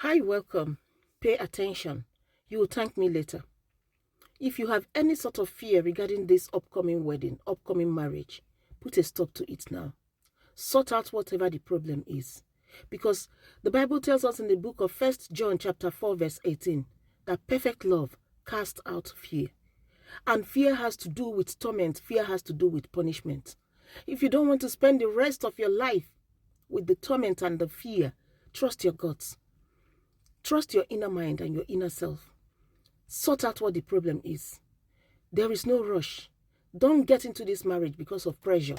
Hi, welcome. Pay attention. You will thank me later. If you have any sort of fear regarding this upcoming wedding, upcoming marriage, put a stop to it now. Sort out whatever the problem is. Because the Bible tells us in the book of 1 John chapter 4 verse 18 that perfect love casts out fear. And fear has to do with torment. Fear has to do with punishment. If you don't want to spend the rest of your life with the torment and the fear, trust your guts. Trust your inner mind and your inner self. Sort out what the problem is. There is no rush. Don't get into this marriage because of pressure.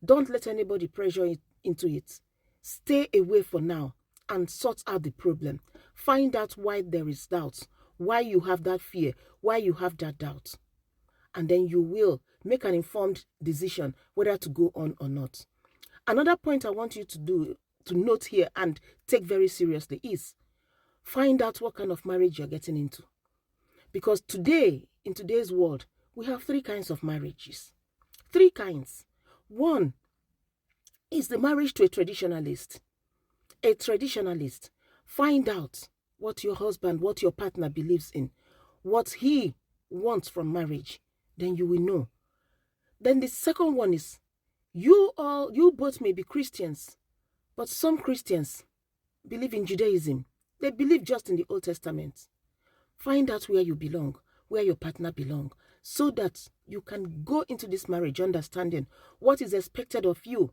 Don't let anybody pressure into it. Stay away for now and sort out the problem. Find out why there is doubt, why you have that fear, why you have that doubt. And then you will make an informed decision whether to go on or not. Another point I want you to note here and take very seriously is find out what kind of marriage you're getting into. Because today, in today's world, we have three kinds of marriages. Three kinds. One is the marriage to a traditionalist. A traditionalist. Find out what your husband, what your partner believes in, what he wants from marriage. Then you will know. Then the second one is, you both may be Christians, but some Christians believe in Judaism. They believe just in the Old Testament. Find out where you belong, where your partner belongs, so that you can go into this marriage understanding what is expected of you.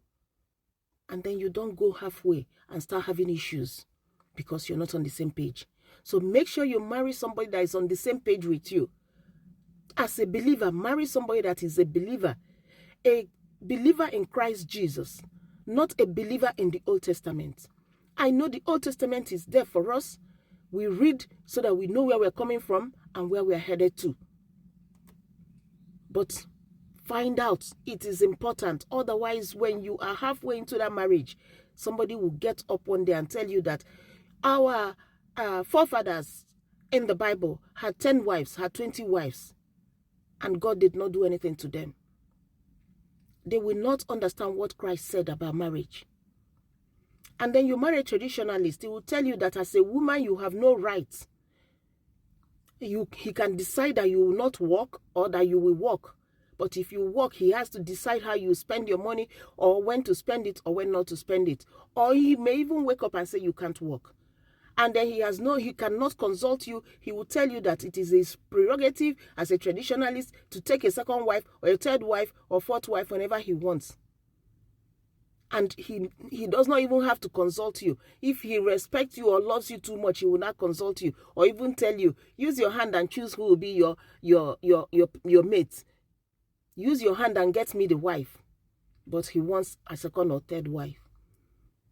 And then you don't go halfway and start having issues because you're not on the same page. So make sure you marry somebody that is on the same page with you. As a believer, marry somebody that is a believer in Christ Jesus, not a believer in the Old Testament. I know the Old Testament is there for us. We read so that we know where we're coming from and where we're headed to. But find out, it is important. Otherwise, when you are halfway into that marriage, somebody will get up one day and tell you that our forefathers in the Bible had 10 wives, had 20 wives, and God did not do anything to them. They will not understand what Christ said about marriage. And then you marry a traditionalist, he will tell you that as a woman, you have no rights. He can decide that you will not work or that you will work. But if you work, he has to decide how you spend your money or when to spend it or when not to spend it. Or he may even wake up and say you can't work. And then he cannot consult you. He will tell you that it is his prerogative as a traditionalist to take a second wife or a third wife or fourth wife whenever he wants. And he does not even have to consult you. If he respects you or loves you too much, he will not consult you or even tell you, use your hand and choose who will be your mate. Use your hand and get me the wife. But he wants a second or third wife.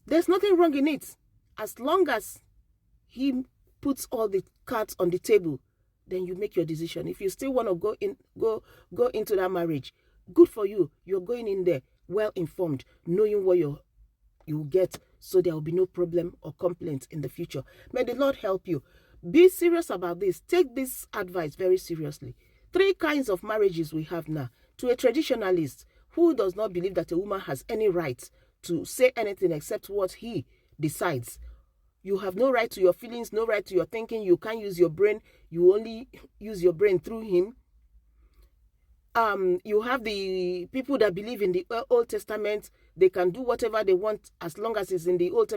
There's nothing wrong in it. As long as he puts all the cards on the table, then you make your decision. If you still want to go into that marriage, good for you. You're going in there well informed, knowing what you get, so there will be no problem or complaint in the future. May the Lord help you. Be serious about this. Take this advice very seriously. Three kinds of marriages we have now. To a traditionalist who does not believe that a woman has any right to say anything except what he decides. You have no right to your feelings, no right to your thinking. You can't use your brain. You only use your brain through him. You have the people that believe in the Old Testament. They can do whatever they want as long as it's in the Old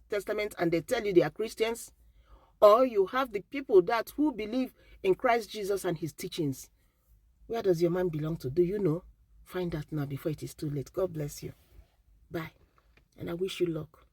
Testament and they tell you they are Christians. Or you have the people who believe in Christ Jesus and his teachings. Where does your man belong to? Do you know? Find out now before it is too late. God bless you. Bye. And I wish you luck.